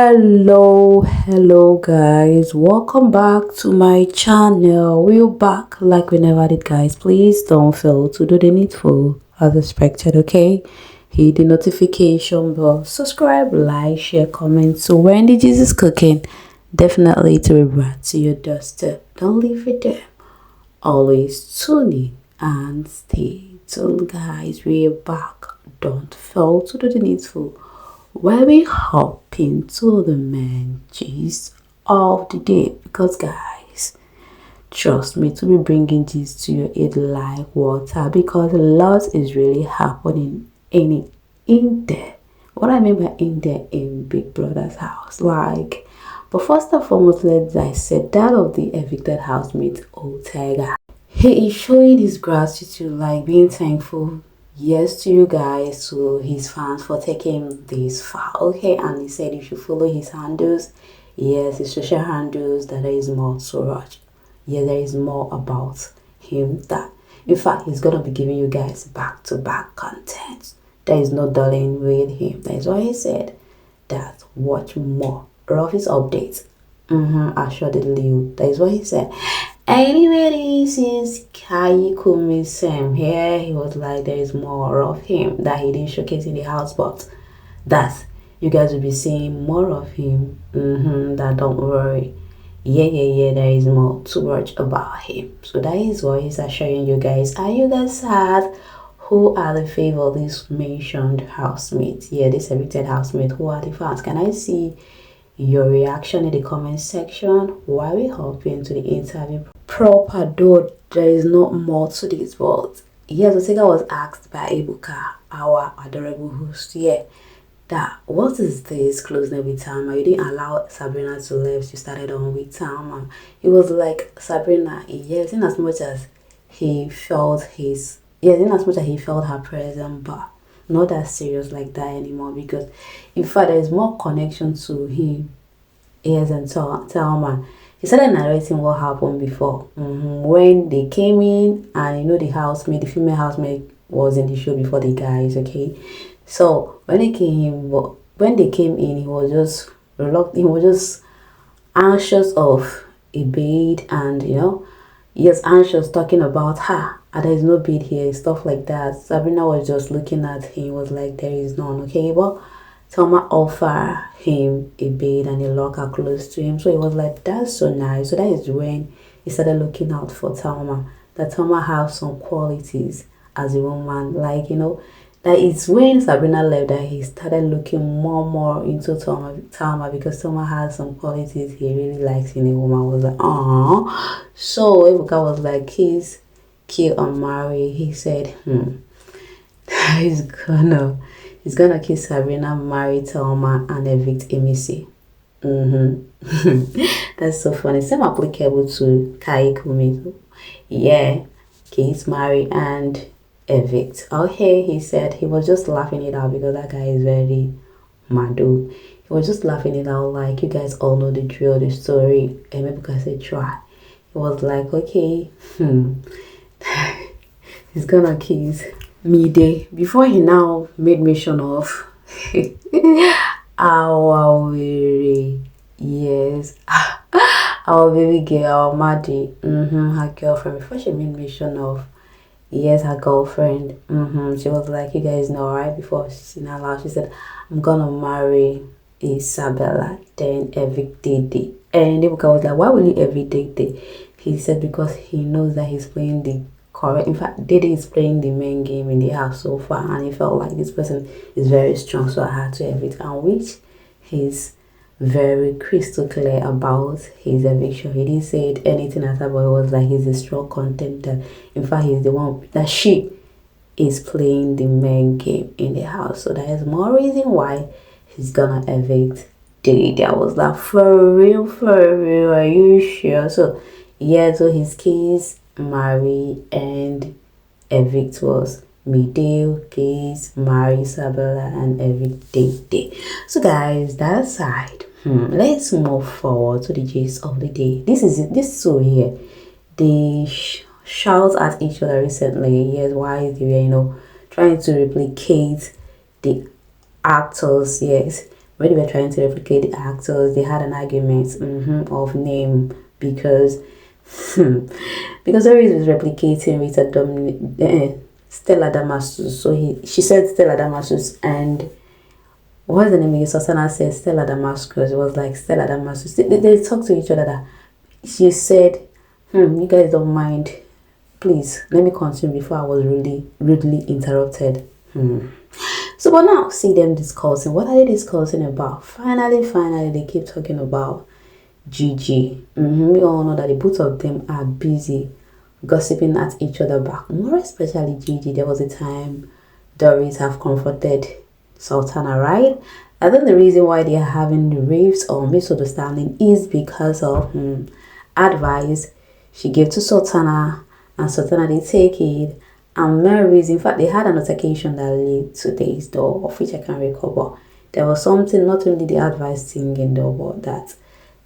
Hello guys, welcome back to my channel. We're back like we never did, guys. Please don't fail to do the needful as expected, okay? Hit the notification bell, subscribe, like, share, comment. So when the Jesus cooking, definitely to be brought to your doorstep. Don't leave it there. Always tune in and stay tuned, guys. We're back. Don't fail to do the needful. Where we hop into the main gist of the day, because guys, trust me, to be bringing this to your ear like water, because a lot is really happening in there. What I mean by in there, in Big Brother's house, like. But first and foremost, let's dissect that of the evicted housemate Ortega. He is showing his gratitude, like being thankful, yes, to you guys, to his fans, for taking this far, okay? And he said you should follow his handles, yes, his social handles, that there is more to watch. Yeah, there is more about him, that in fact he's gonna be giving you guys back-to-back content. There is no dulling with him. That is why he said that watch more of his updates. Assuredly, that is what he said. Anyway, since Kai Same here, he was like, there is more of him that he didn't showcase in the house, but that you guys will be seeing more of him. That don't worry. Yeah, there is more to watch about him. So that is what he's assuring you guys. Are you guys sad? Who are the favor of this mentioned housemates? Yeah, this evicted housemate. Who are the fans? Can I see your reaction in the comment section while we hop into the interview proper? Though there is not more to this, but yes, Ortega was asked by Ebuka, our adorable host, that what is this closeness with Tama? You didn't allow Sabrina to leave, you started on with Tama. It was like, Sabrina, yes, in as much as he felt her presence, but not that serious like that anymore, because in fact there is more connection to him, yes, and Thelma. He started narrating what happened before, when they came in, and the female housemate was in the show before the guys, okay? So when they came in, he was just reluctant, he was just anxious of a bed, and he was anxious talking about her. And there is no bed here, stuff like that. Sabrina was just looking at him, was like, there is none, okay? But Thelma offered him a bed and a locker close to him. So he was like, that's so nice. So that is when he started looking out for Thelma. That Thelma has some qualities as a woman. Like, that it's when Sabrina left that he started looking more into Thelma, because Thelma has some qualities he really likes in a woman. I was like, aww. So Ebuka was like, kill and marry. He said he's gonna kiss Sabrina, marry Thelma, and evict Emisi. That's so funny. Same applicable to Kai Kumi. Yeah, kiss, marry, and evict. Okay, he said he was just laughing it out, because that guy is very madu. He was just laughing it out, like, you guys all know the drill, the story. And maybe because I said try. He was like, okay, he's gonna kiss Mide, before he now made mention of our our baby girl Madi, her girlfriend. Before she made mention of her girlfriend, she was like, you guys know, right? Before she now loud, she said, I'm gonna marry Isabella, then evict Dede. And Ebuka was like, why will you evict Dede? He said because he knows that he's playing the correct. In fact, Dede is playing the main game in the house so far, and he felt like this person is very strong, so I had to evict, and which he's very crystal clear about his eviction. He didn't say anything at all, but it was like he's a strong contender. In fact, he's the one that she is playing the main game in the house, so that is more reason why he's gonna evict Dede. I was like, for real, are you sure? So yeah, so his kiss, marry, and evict was Mide, kiss, marry Isabella, and evict Dede. So guys, that aside, let's move forward to the gist of the day. This so here, they shout at each other recently. Yes, why they were trying to replicate the actors, yes, when they were trying to replicate the actors, they had an argument of name because because Doris was replicating with a Stella Damasus. So she said Stella Damasus, and what's the name again? Sultana said Stella Damascus. It was like Stella Damasus. They talked to each other. That she said, you guys don't mind. Please, let me continue before I was really rudely interrupted. So, but now see them discussing. What are they discussing about? Finally, they keep talking about Gigi. We all know that the both of them are busy gossiping at each other back. More especially Gigi. There was a time Doris have confronted Sultana, right? I think the reason why they are having the rifts or misunderstanding is because of advice she gave to Sultana, and Sultana did take it. And Mary's, in fact, they had an altercation that led to this, though, of which I can't recall, but there was something, not only the advice thing, though, but that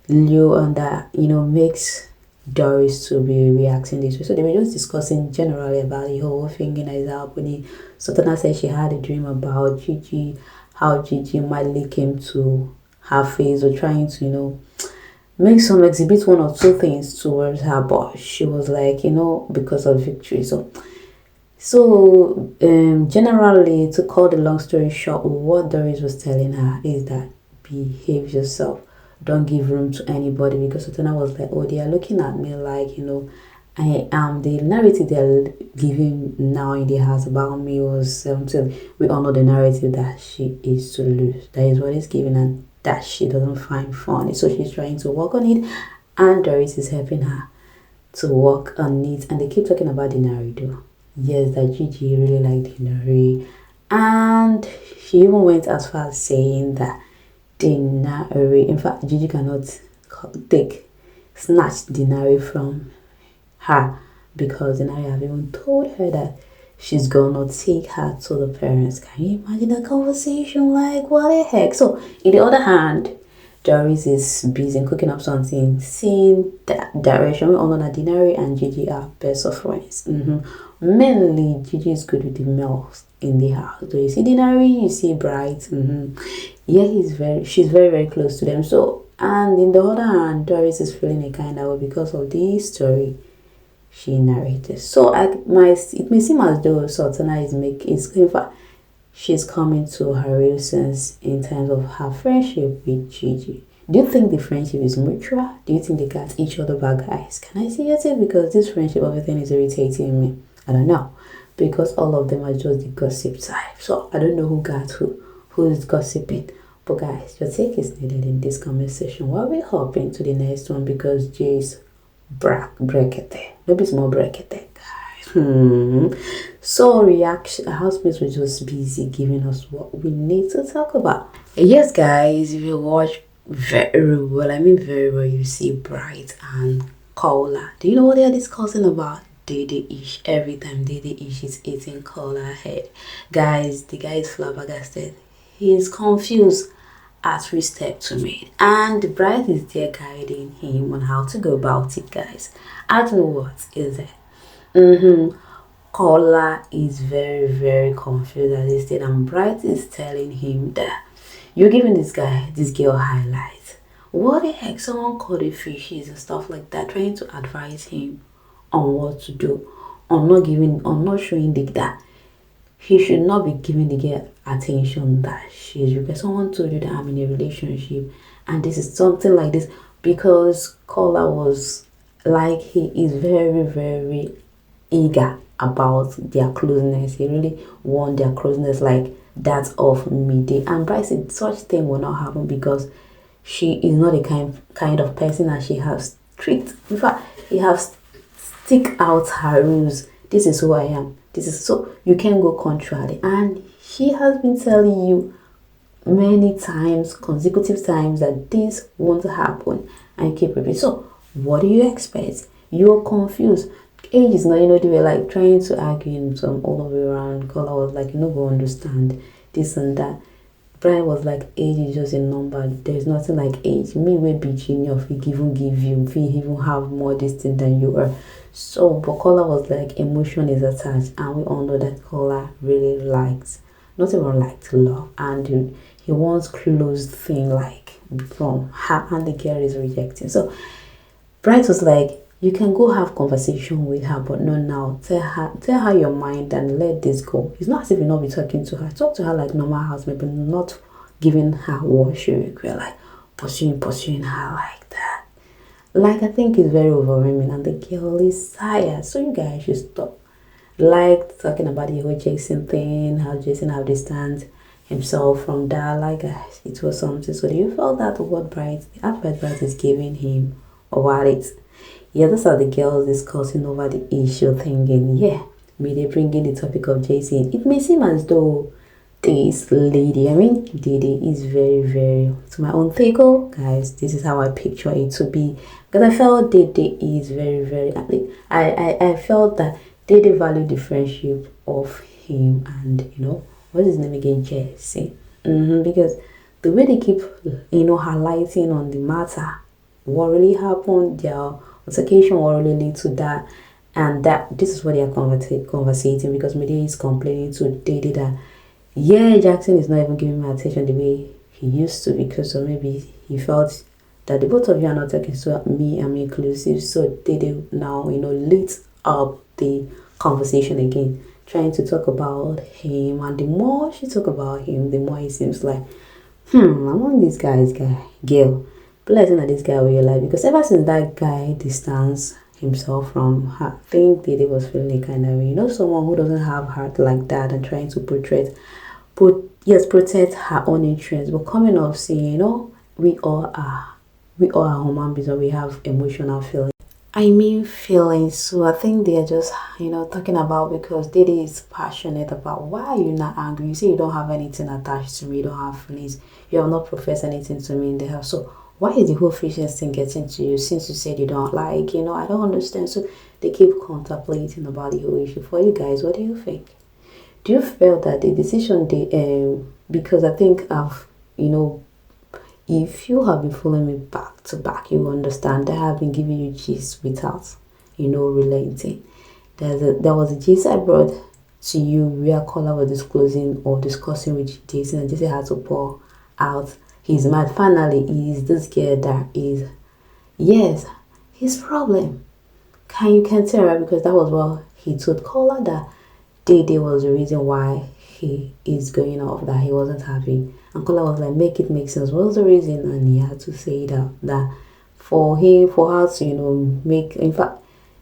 Leo and that, makes Doris to be reacting this way. So they were just discussing generally about the whole thing that is happening. Sultana said she had a dream about Gigi, how Gigi mildly came to her face or trying to, exhibit one or two things towards her, but she was like, because of victory. So generally, to cut the long story short, what Doris was telling her is that behave yourself. Don't give room to anybody, because Sultana was like, oh, they are looking at me like, I am the narrative they're giving now in the house about me was we all know the narrative that she is to lose. That is what is given, and that she doesn't find funny. So she's trying to work on it, and Doris is helping her to work on it. And they keep talking about the narrative. Yes, that Gigi really liked Denair, and she even went as far as saying that Denair, in fact, Gigi cannot snatch Denair from her, because Denair have even told her that she's gonna take her to the parents. Can you imagine that conversation? Like, what the heck? So, in the other hand, Doris is busy cooking up something, seeing that direction. We all know that Denair and Gigi are best of friends. Mainly, Gigi is good with the males in the house. So you see Denair, you see Bright. Yeah, she's very, very close to them. So, and in the other hand, Doris is feeling a kind of way because of this story she narrated. So it may seem as though Sultana is in fact, she's coming to her real sense in terms of her friendship with Gigi. Do you think the friendship is mutual? Do you think they got each other back, guys? Can I say it? Because this friendship, everything is irritating me. I don't know, because all of them are just the gossip type. So I don't know who got who is gossiping. But guys, your take is needed in this conversation. While we're hopping to the next one, because Jay's bracket, maybe small bracket, guys. So reaction, housemates were just busy giving us what we need to talk about. Yes, guys, if you watch very well, very well, you see Bright and Kola. Do you know what they are discussing about? Dede-ish. Every time Dede-ish is eating Kola head, guys, the guy is flabbergasted. He is confused at which step to make, and Bright is there guiding him on how to go about it, guys. I don't know what is it. Kola is very, very confused at this stage, and Bright is telling him that you're giving this girl highlights. What the heck? Someone caught the fishes and stuff like that, trying to advise him on what to do, on not showing that he should not be giving the girl attention that she's because someone told you that I'm in a relationship and this is something like this, because Kola was like, he is very, very eager about their closeness. He really want their closeness like that of Mide, and Bryce said such thing will not happen because she is not a kind of person that she has strict. In fact, he has stick out her rules. This is who I am. This is so you can go contrary, and she has been telling you many times, consecutive times, that this won't happen, and you keep repeating. So what do you expect? You're confused. Age is not, they were like trying to argue some all the way around. Kola was like, go understand this and that. Brian was like, age is just a number. There's nothing like age. Me will be junior if we even give you, if we even have more distant than you are. So, but Kola was like, emotion is attached, and we all know that Kola really likes, not even likes love, and he wants closed thing like from her, and the girl is rejecting. So Bright was like, you can go have conversation with her, but not now. Tell her your mind and let this go. It's not as if you'll not be talking to her. Talk to her like normal housemate, but not giving her what she requires, like pursuing her like that. Like, I think it's very overwhelming, and the girl is tired. So you guys should stop. Like talking about the whole Jason thing, how Jason have distanced himself from that. Like, guys, it was something. So do you feel that what the advice Bright is giving him about it? Yeah, those are the girls discussing over the issue, thinking, yeah, Mide bringing the topic of Jason. It may seem as though this lady, Dede, is very, very, to my own take, guys, this is how I picture it to be. Because I felt Dede is very, very, I felt that Dede valued the friendship of him and, what's his name again, Jesse. Because the way they keep, highlighting on the matter, what really happened, their altercation will really lead to that, and that this is what they are conversating, because Mide is complaining to Dede that, yeah, Jackson is not even giving me attention the way he used to, because so maybe he felt that the both of you are not talking to me, I'm inclusive. So Dede now, lit up the conversation again, trying to talk about him, and the more she talk about him, the more it seems like, among these guys, girl, blessing that this guy will like, because ever since that guy distanced himself from her, I think Dede was feeling a kind of, someone who doesn't have heart like that, and trying to protect her own interests, but coming off saying, we all are human beings, and we have emotional feelings. Feelings. So I think they are just, talking about, because Dede is passionate about, why are you not angry? You say you don't have anything attached to me, you don't have feelings, you have not professed anything to me in the house. So why is the whole fishness thing getting to you, since you said you don't like, I don't understand. So they keep contemplating about the whole issue. For you guys, what do you think? Do you feel that the decision because I think if you have been following me back to back, you understand that I have been giving you gist without, relenting. There was a gist I brought to you where Kola was disclosing or discussing with Jason, and Jason had to pour out his mind. Finally, is this girl that is, yes, his problem. You can tell, right? Because that was what he told Kola, that Dede was the reason why he is going off, that he wasn't happy. And Kola was like, make it make sense. What's the reason? And he had to say that for her to, make, in fact,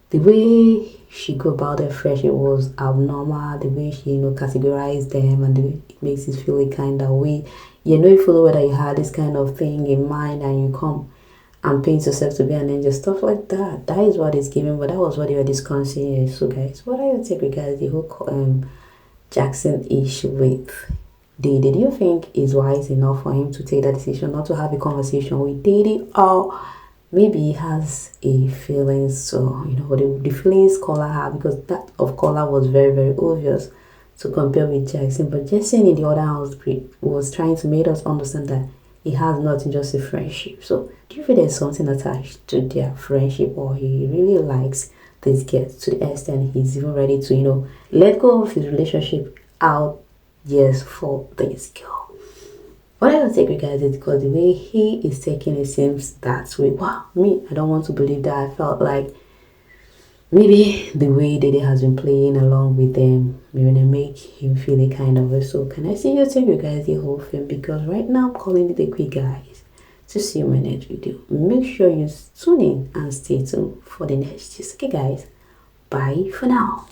the way she go about her friendship was abnormal. The way she, categorized them, and the way it makes it feel a kind of way. You follow whether you had this kind of thing in mind, and you come and paint yourself to be an angel, stuff like that. That is what it's given, but that was what they were discussing. So guys, what are your take regards the whole Jackson issue with Dede? Do you think it's wise enough for him to take that decision, not to have a conversation with Dede, or maybe he has a feeling? So the feelings Kola had, because that of Kola was very, very obvious to compare with Jackson, but Jackson in the other house was trying to make us understand that he has nothing, just a friendship. So do you feel there's something attached to their friendship, or he really likes this girl to the extent he's even ready to let go of his relationship out years for this girl? What I would take regards it, because the way he is taking it seems that way. Wow, I don't want to believe that. I felt like maybe the way Dede has been playing along with them, maybe they make him feel a kind of way. So can I see you take you guys the whole film? Because right now I'm calling it a quick, guys, to see you in my next video. Make sure you tune in and stay tuned for the next. Okay guys, bye for now.